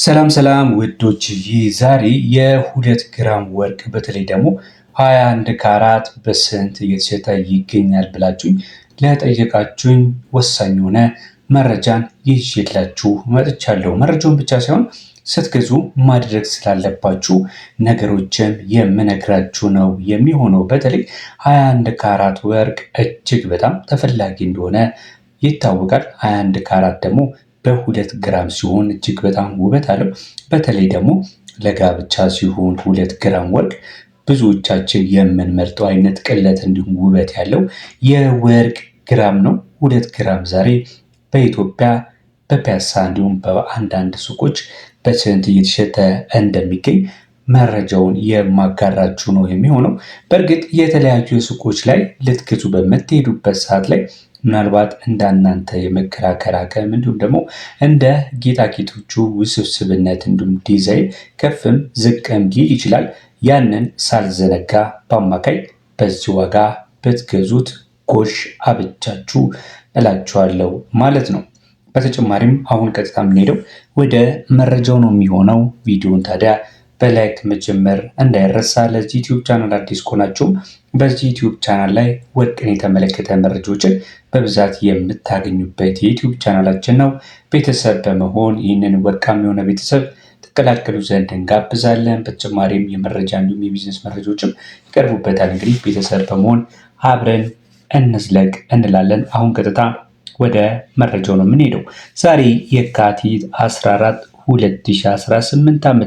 ሰላም ሰላም ውዶች፣ ዛሬ የ2 ግራም ወርቅ በተለይ ደግሞ 21 ካራት በስንት እየተሸጠ ይገኛል ብላችሁኝ ለጠየቃችሁኝ ወሳኝ የሆነ መረጃን ይዤላችሁ መጥቻለሁ። መረጃውን ብቻ ሳይሆን ስትገዙ ማድረግ ስላለባችሁ ነገሮችን የምነግራችሁ ነው የሚሆነው። በተለይ 21 ካራት ወርቅ እጅግ በጣም ተፈላጊ እንደሆነ ይታወቃል። 21 ካራት ደግሞ በ2 ግራም ሲሆን እጅግ በጣም ውበት አለው። በተለይ ደግሞ ለጋብቻ ሲሆን 2 ግራም ወርቅ ብዙዎቻችን የምንመርጠው አይነት ቅለት እንዲሁም ውበት ያለው የወርቅ ግራም ነው። 2 ግራም ዛሬ በኢትዮጵያ በፒያሳ እንዲሁም በአንዳንድ ሱቆች በስንት እየተሸጠ እንደሚገኝ መረጃውን የማጋራችሁ ነው የሚሆነው። በእርግጥ የተለያዩ ሱቆች ላይ ልትገዙ በምትሄዱበት ሰዓት ላይ ምናልባት እንዳናንተ የመከራከር አቅም እንዲሁም ደግሞ እንደ ጌጣጌጦቹ ውስብስብነት እንዲሁም ዲዛይን ከፍም ዝቅም ሊል ይችላል። ያንን ሳልዘነጋ በአማካይ በዚህ ዋጋ ብትገዙት ጎሽ አብቻችሁ እላችኋለሁ ማለት ነው። በተጨማሪም አሁን ቀጥታ የምንሄደው ወደ መረጃው ነው የሚሆነው። ቪዲዮን ታዲያ በላይክ መጀመር እንዳይረሳ። ለዚህ ዩቲዩብ ቻናል አዲስ ከሆናችሁም በዚህ ዩቲዩብ ቻናል ላይ ወርቅን የተመለከተ መረጃዎችን በብዛት የምታገኙበት የዩቲዩብ ቻናላችን ነው። ቤተሰብ በመሆን ይህንን ወርቃማ የሆነ ቤተሰብ ተቀላቀሉ ዘንድ እንጋብዛለን። በተጨማሪም የመረጃ እንዲሁም የቢዝነስ መረጃዎችም ይቀርቡበታል። እንግዲህ ቤተሰብ በመሆን አብረን እንዝለቅ እንላለን። አሁን ቀጥታ ወደ መረጃው ነው የምንሄደው። ዛሬ የካቲት 14 2018 ዓ.ም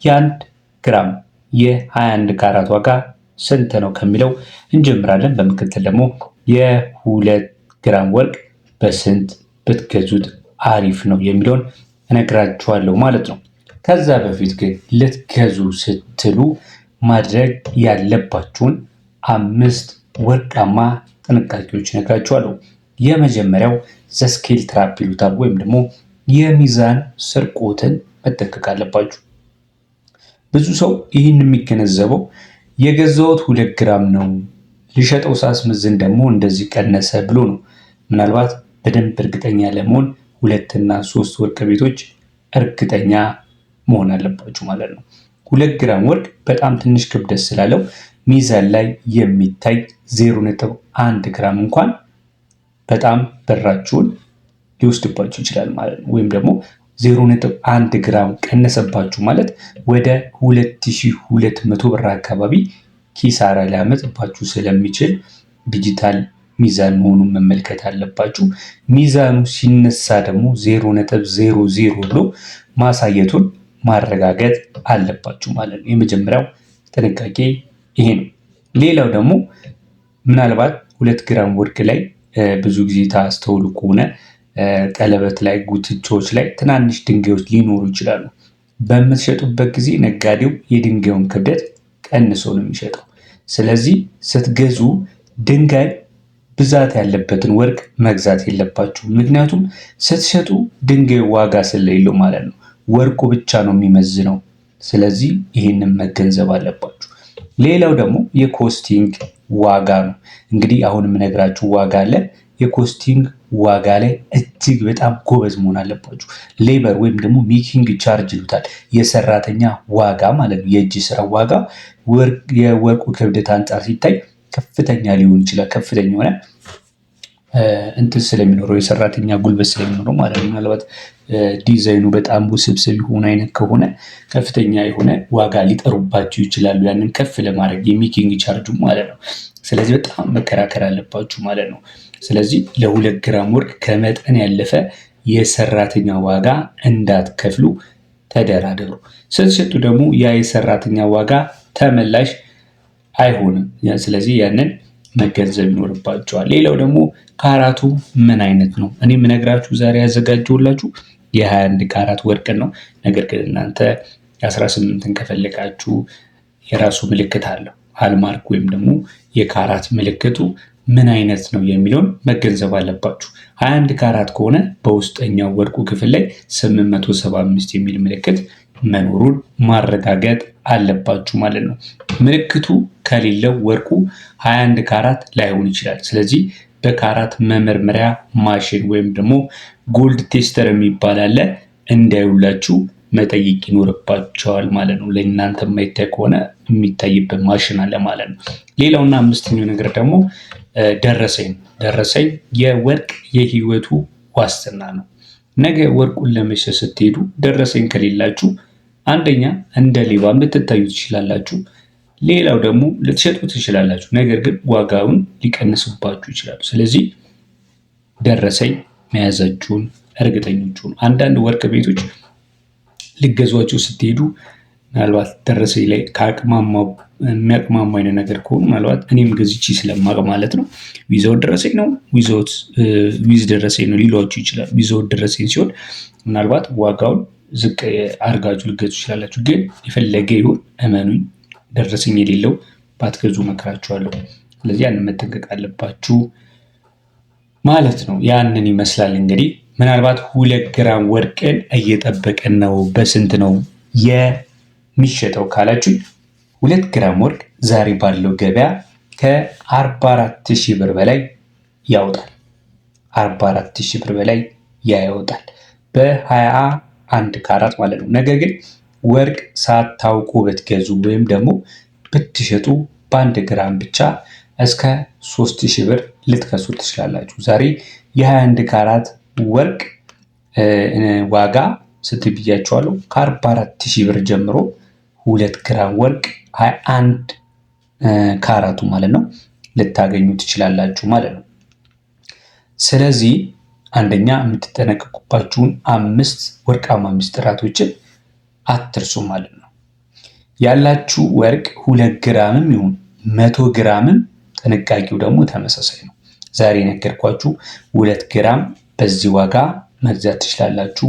የ1 ግራም የ21 ካራት ዋጋ ስንት ነው ከሚለው እንጀምራለን። በመቀጠል ደግሞ የ2 ግራም ወርቅ በስንት ብትገዙት አሪፍ ነው የሚለውን እነግራችኋለሁ ማለት ነው። ከዛ በፊት ግን ልትገዙ ስትሉ ማድረግ ያለባችሁን 5 ወርቃማ ጥንቃቄዎች እነግራችኋለሁ። የመጀመሪያው ዘስኬል ትራፕ ይሉታል ወይም ደግሞ የሚዛን ስርቆትን መጠንቀቅ አለባችሁ። ብዙ ሰው ይህን የሚገነዘበው የገዛሁት 2 ግራም ነው ሊሸጠው ሳስመዝን ደግሞ እንደዚህ ቀነሰ ብሎ ነው። ምናልባት በደንብ እርግጠኛ ለመሆን 2 እና 3 ወርቅ ቤቶች እርግጠኛ መሆን አለባችሁ ማለት ነው። 2 ግራም ወርቅ በጣም ትንሽ ክብደት ስላለው ሚዛን ላይ የሚታይ 0.1 ግራም እንኳን በጣም ብራችሁን ሊወስድባችሁ ይችላል ማለት ነው። ወይም ደግሞ 0.1 ግራም ቀነሰባችሁ ማለት ወደ 2200 ብር አካባቢ ኪሳራ ሊያመጣባችሁ ስለሚችል ዲጂታል ሚዛን መሆኑን መመልከት አለባችሁ። ሚዛኑ ሲነሳ ደግሞ 0.00 ብሎ ማሳየቱን ማረጋገጥ አለባችሁ ማለት ነው። የመጀመሪያው ጥንቃቄ ይሄ ነው። ሌላው ደግሞ ምናልባት 2 ግራም ወርቅ ላይ ብዙ ጊዜ ታስተውሉ ከሆነ ቀለበት ላይ ጉትቻዎች ላይ ትናንሽ ድንጋዮች ሊኖሩ ይችላሉ። በምትሸጡበት ጊዜ ነጋዴው የድንጋዩን ክብደት ቀንሶ ነው የሚሸጠው። ስለዚህ ስትገዙ ድንጋይ ብዛት ያለበትን ወርቅ መግዛት የለባችሁ። ምክንያቱም ስትሸጡ ድንጋዩ ዋጋ ስለሌለው ማለት ነው። ወርቁ ብቻ ነው የሚመዝነው። ስለዚህ ይህንን መገንዘብ አለባችሁ። ሌላው ደግሞ የኮስቲንግ ዋጋ ነው። እንግዲህ አሁን የምነግራችሁ ዋጋ አለ። የኮስቲንግ ዋጋ ላይ እጅግ በጣም ጎበዝ መሆን አለባችሁ። ሌበር ወይም ደግሞ ሜኪንግ ቻርጅ ይሉታል። የሰራተኛ ዋጋ ማለት ነው። የእጅ ስራ ዋጋ የወርቁ ክብደት አንጻር ሲታይ ከፍተኛ ሊሆን ይችላል። ከፍተኛ የሆነ እንትን ስለሚኖረው የሰራተኛ ጉልበት ስለሚኖረው ማለት ነው። ምናልባት ዲዛይኑ በጣም ውስብስብ የሆነ አይነት ከሆነ ከፍተኛ የሆነ ዋጋ ሊጠሩባችሁ ይችላሉ። ያንን ከፍ ለማድረግ የሜኪንግ ቻርጁ ማለት ነው። ስለዚህ በጣም መከራከር አለባችሁ ማለት ነው። ስለዚህ ለ2 ግራም ወርቅ ከመጠን ያለፈ የሰራተኛ ዋጋ እንዳትከፍሉ ተደራደሩ። ስትሸጡ ደግሞ ያ የሰራተኛ ዋጋ ተመላሽ አይሆንም። ስለዚህ ያንን መገንዘብ ይኖርባቸዋል። ሌላው ደግሞ ካራቱ ምን አይነት ነው? እኔ የምነግራችሁ ዛሬ ያዘጋጀሁላችሁ የ21 ካራት ወርቅን ነው። ነገር ግን እናንተ የ18ን ከፈለጋችሁ የራሱ ምልክት አለው። ሃልማርክ ወይም ደግሞ የካራት ምልክቱ ምን አይነት ነው የሚለውን መገንዘብ አለባችሁ። 21 ካራት ከሆነ በውስጠኛው ወርቁ ክፍል ላይ 875 የሚል ምልክት መኖሩን ማረጋገጥ አለባችሁ ማለት ነው። ምልክቱ ከሌለው ወርቁ 21 ካራት ላይሆን ይችላል። ስለዚህ በካራት መመርመሪያ ማሽን ወይም ደግሞ ጎልድ ቴስተር የሚባል አለ። እንዳይውላችሁ መጠየቅ ይኖርባቸዋል ማለት ነው። ለእናንተ የማይታይ ከሆነ የሚታይበት ማሽን አለ ማለት ነው። ሌላውና አምስተኛው ነገር ደግሞ ደረሰኝ ነው። ደረሰኝ የወርቅ የህይወቱ ዋስትና ነው። ነገ ወርቁን ለመሸጥ ስትሄዱ ደረሰኝ ከሌላችሁ አንደኛ እንደ ሌባም ልትታዩ ትችላላችሁ። ሌላው ደግሞ ልትሸጡ ትችላላችሁ። ነገር ግን ዋጋውን ሊቀንስባችሁ ይችላሉ። ስለዚህ ደረሰኝ መያዛችሁን እርግጠኞች ሁኑ። አንዳንድ ወርቅ ቤቶች ልገዟቸው ስትሄዱ ምናልባት ደረሰኝ ላይ የሚያቅማሙ አይነት ነገር ከሆኑ ምናልባት እኔም ገዝቼ ስለማውቅ ማለት ነው ዊዛውት ደረሰኝ ነው ዊዝ ደረሰኝ ነው ሊሏችሁ ይችላል። ዊዛውት ደረሰኝ ሲሆን ምናልባት ዋጋውን ዝቅ አድርጋችሁ ልገዙ ይችላላችሁ። ግን የፈለገ ይሁን እመኑኝ ደረሰኝ የሌለው ባትገዙ እመክራችኋለሁ። ስለዚህ ያንን መጠንቀቅ አለባችሁ ማለት ነው። ያንን ይመስላል እንግዲህ ምናልባት 2 ግራም ወርቅን እየጠበቅን ነው። በስንት ነው የሚሸጠው ካላችሁ 2 ግራም ወርቅ ዛሬ ባለው ገበያ ከ44,000 ብር በላይ ያወጣል። 44,000 ብር በላይ ያወጣል በ21 ካራት ማለት ነው። ነገር ግን ወርቅ ሳታውቁ ብትገዙ ወይም ደግሞ ብትሸጡ በ1 ግራም ብቻ እስከ 3,000 ብር ልትከሱ ትችላላችሁ። ዛሬ የ21 ካራት ወርቅ ዋጋ ስትብያቸዋለሁ ከ44,000 ብር ጀምሮ 2 ግራም ወርቅ 21 ካራቱ ማለት ነው ልታገኙ ትችላላችሁ ማለት ነው። ስለዚህ አንደኛ የምትጠነቀቁባችሁን 5 ወርቃማ ሚስጥራቶችን አትርሱ ማለት ነው። ያላችሁ ወርቅ 2 ግራምም ይሁን 100 ግራምም ጥንቃቄው ደግሞ ተመሳሳይ ነው። ዛሬ ነገርኳችሁ 2 ግራም በዚህ ዋጋ መግዛት ትችላላችሁ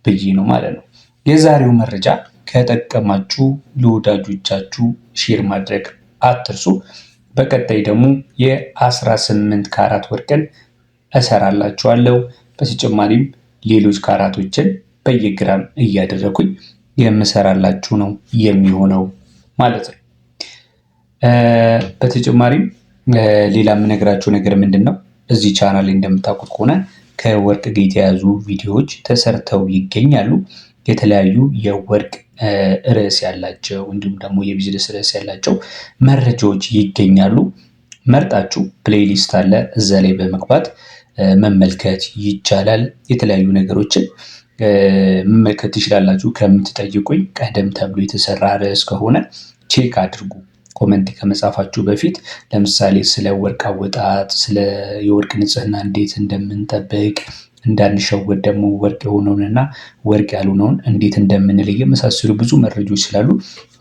ብዬ ነው ማለት ነው። የዛሬው መረጃ ከጠቀማችሁ ለወዳጆቻችሁ ሼር ማድረግ አትርሱ። በቀጣይ ደግሞ የ18 ካራት ወርቅን እሰራላችኋለሁ። በተጨማሪም ሌሎች ካራቶችን በየግራም እያደረኩኝ የምሰራላችሁ ነው የሚሆነው ማለት ነው። በተጨማሪም ሌላ የምነግራችሁ ነገር ምንድን ነው፣ እዚህ ቻናል ላይ እንደምታውቁት ከሆነ ከወርቅ ጋር የተያዙ ቪዲዮዎች ተሰርተው ይገኛሉ። የተለያዩ የወርቅ ርዕስ ያላቸው እንዲሁም ደግሞ የቢዝነስ ርዕስ ያላቸው መረጃዎች ይገኛሉ። መርጣችሁ ፕሌሊስት አለ፣ እዛ ላይ በመግባት መመልከት ይቻላል። የተለያዩ ነገሮችን መመልከት ትችላላችሁ። ከምትጠይቁኝ ቀደም ተብሎ የተሰራ ርዕስ ከሆነ ቼክ አድርጉ። ኮመንት ከመጻፋችሁ በፊት ለምሳሌ ስለ ወርቅ አወጣጥ፣ ስለ የወርቅ ንጽህና እንዴት እንደምንጠብቅ፣ እንዳንሸወድ ደግሞ ወርቅ የሆነውንና ወርቅ ያልሆነውን እንዴት እንደምንለይ የመሳሰሉ ብዙ መረጃዎች ስላሉ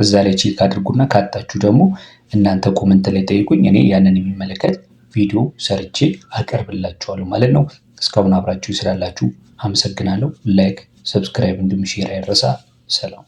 እዛ ላይ ቼክ አድርጉና ካጣችሁ ደግሞ እናንተ ኮመንት ላይ ጠይቁኝ። እኔ ያንን የሚመለከት ቪዲዮ ሰርቼ አቀርብላችኋለሁ ማለት ነው። እስካሁን አብራችሁ ስላላችሁ አመሰግናለሁ። ላይክ፣ ሰብስክራይብ እንዲሁም ሼር አይረሳ። ሰላም።